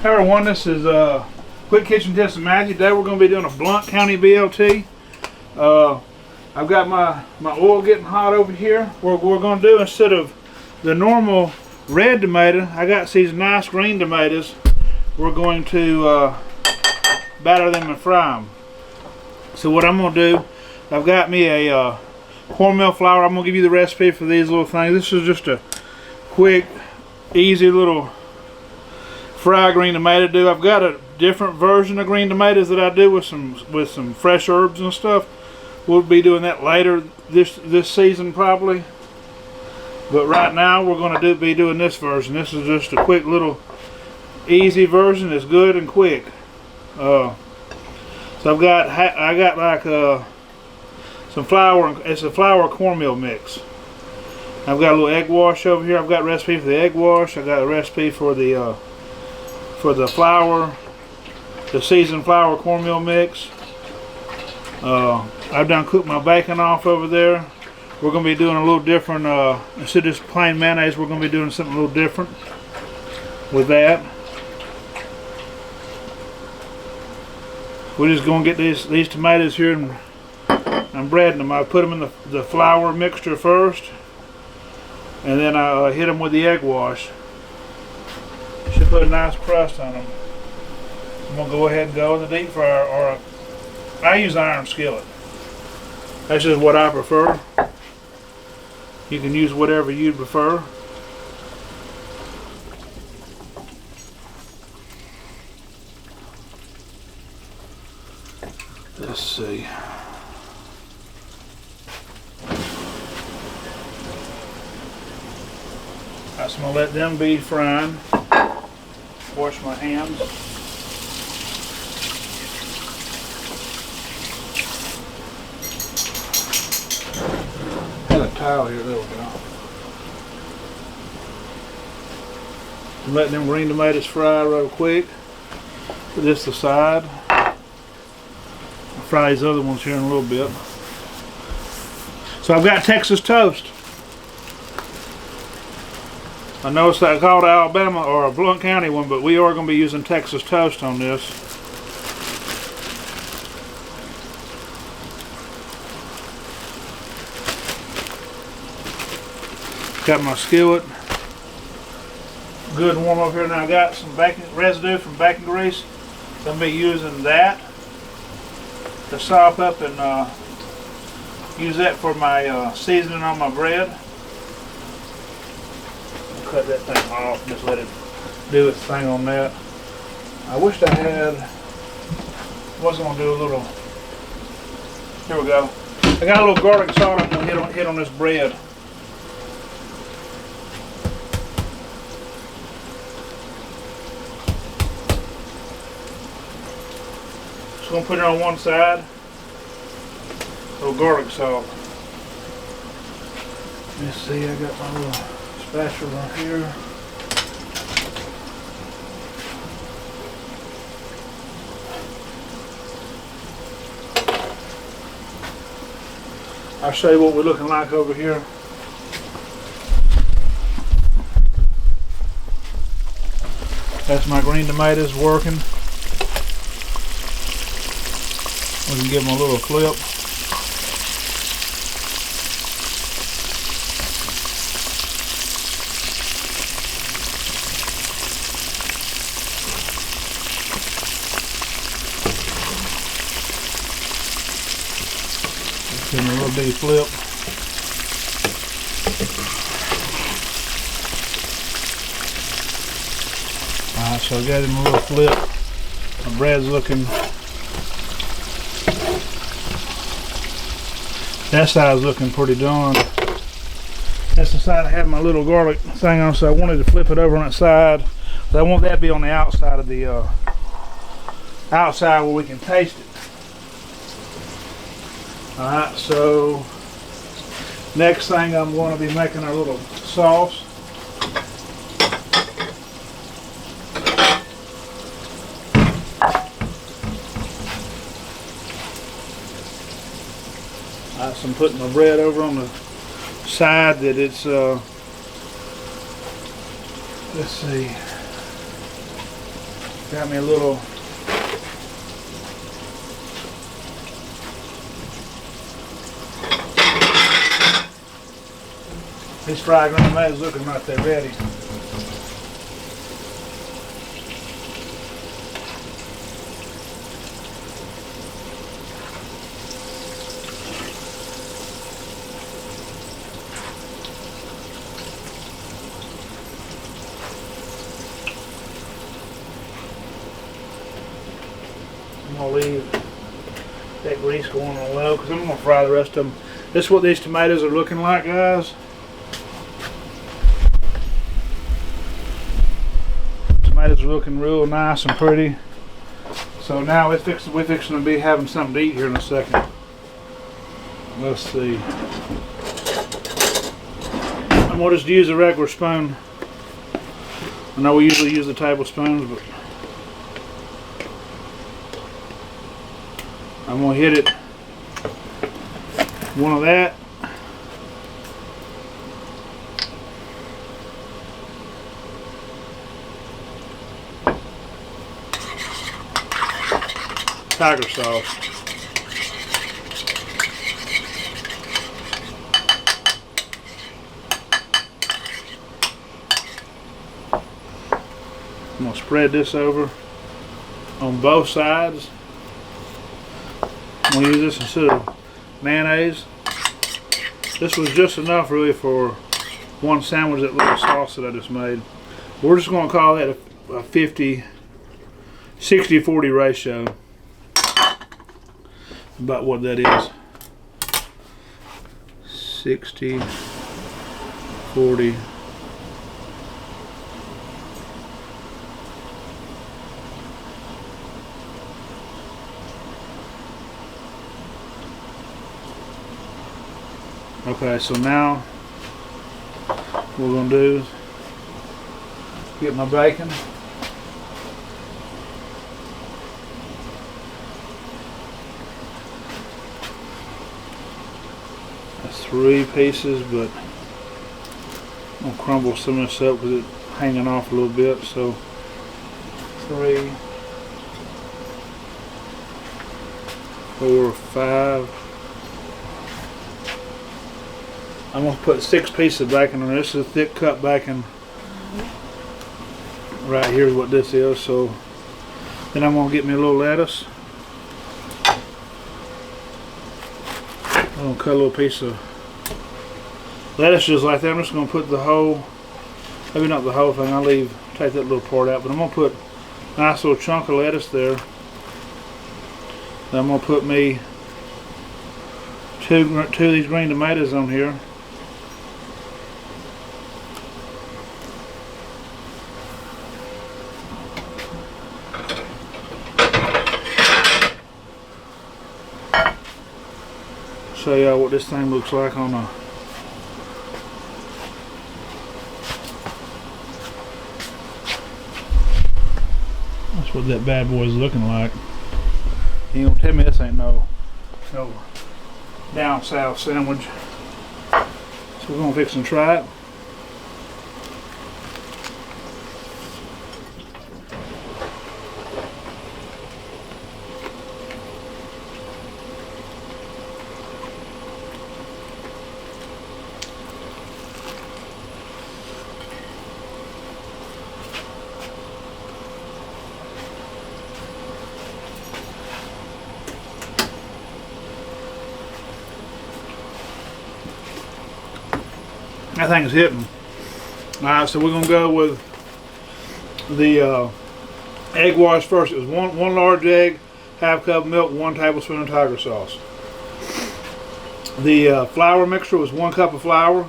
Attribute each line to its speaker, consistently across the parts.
Speaker 1: Hey everyone, this is Quick Kitchen Tips and Magic. Today we're going to be doing a Blount County BLT. I've got my oil getting hot over here. What we're going to do, instead of the normal red tomato, I got these nice green tomatoes. We're going to batter them and fry them. So what I'm going to do, I've got me a cornmeal flour. I'm going to give you the recipe for these little things. This is just a quick, easy little fried green tomato do. I've got a different version of green tomatoes that I do with some fresh herbs and stuff. We'll be doing that later this season probably. But right now we're going to be doing this version. This is just a quick little easy version. It's good and quick. So I got like some flour. It's a flour cornmeal mix. I've got a little egg wash over here. I've got a recipe for the egg wash. I got a recipe for the flour, the seasoned flour cornmeal mix. I've done cooked my bacon off over there. We're going to be doing a little different, instead of just plain mayonnaise, we're going to be doing something a little different with that. We're just going to get these tomatoes here and I'm breading them. I put them in the flour mixture first, and then I hit them with the egg wash. Should put a nice crust on them. I'm going to go ahead and go in the deep fryer, or I use iron skillet. That's just what I prefer. You can use whatever you prefer. Let's see. Right, so I'm going to let them be frying. Wash my hands. Had a towel here, there we go. I'm letting them green tomatoes fry real quick. Put this aside. I'll fry these other ones here in a little bit. So I've got Texas toast. I know it's called Alabama or a Blount County one, but we are going to be using Texas toast on this. Got my skillet good and warm up here. Now I got some bacon residue from bacon grease. So I'm going to be using that to sop up and use that for my seasoning on my bread. Cut that thing off and just let it do its thing on that. I wished I was going to do a little, here we go. I got a little garlic salt I'm going to hit on this bread. Just going to put it on one side. A little garlic salt. Let's see, I got my little spatula right here. I'll show you what we're looking like over here. That's my green tomatoes working. We can give them a little flip. Give them a little bitty flip. Alright, so I got him a little flip. My bread's looking, that side's looking pretty done. That's the side I have my little garlic thing on, so I wanted to flip it over on that side. But I want that to be on the outside of the outside where we can taste it. Alright, so next thing I'm going to be making our little sauce. Alright, so I'm putting my bread over on the side that it's, let's see, Got me a little these fried green tomatoes looking like they're ready. I'm gonna leave that grease going on low because I'm gonna fry the rest of them. This is what these tomatoes are looking like, guys. Tomatoes are looking real nice and pretty. So now we're fixing to be having something to eat here in a second. Let's see. I'm gonna just use a regular spoon. I know we usually use the tablespoons, but I'm gonna hit it one of that. Tiger sauce. I'm gonna spread this over on both sides. I'm gonna use this instead of mayonnaise. This was just enough really for one sandwich, that little sauce that I just made. We're just gonna call that a 60-40 ratio. About what that is. 60-40. Okay, so now what we're gonna do is get my bacon. That's 3 pieces, but I'm gonna crumble some of this up because it's hanging off a little bit. So 3, 4, 5. I'm going to put 6 pieces of bacon on this. This is a thick cut bacon. Right here is what this is. So then I'm going to get me a little lettuce. I'm going to cut a little piece of lettuce just like that. I'm just going to put the whole, maybe not the whole thing, take that little part out, but I'm going to put a nice little chunk of lettuce there. Then I'm going to put me two of these green tomatoes on here. Show y'all what this thing looks like on a that's what that bad boy is looking like. You gonna tell me this ain't no down south sandwich. So we're gonna fix and try it. That thing's hitting. Alright, so we're going to go with the egg wash first. It was one large egg, half cup of milk, 1 tablespoon of tiger sauce. The flour mixture was 1 cup of flour,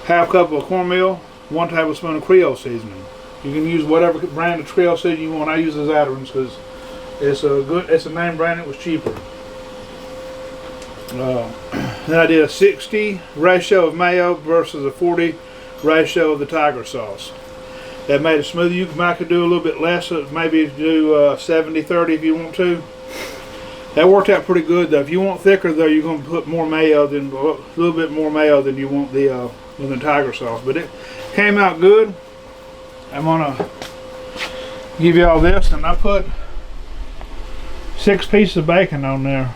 Speaker 1: half cup of cornmeal, 1 tablespoon of Creole seasoning. You can use whatever brand of Creole seasoning you want. I use the Zatarain's because it's a name brand. It was cheaper. Then I did a 60 ratio of mayo versus a 40 ratio of the tiger sauce. That made it smoother. You might could do a little bit less, maybe do 70-30 if you want to. That worked out pretty good though. If you want thicker though, you're going to put more mayo, a little bit more mayo than you want the tiger sauce. But it came out good. I'm gonna give you all this, and I put 6 pieces of bacon on there.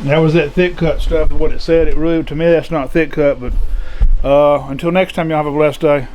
Speaker 1: That was that thick cut stuff, what it said. It really, to me, that's not thick cut, but until next time, y'all have a blessed day.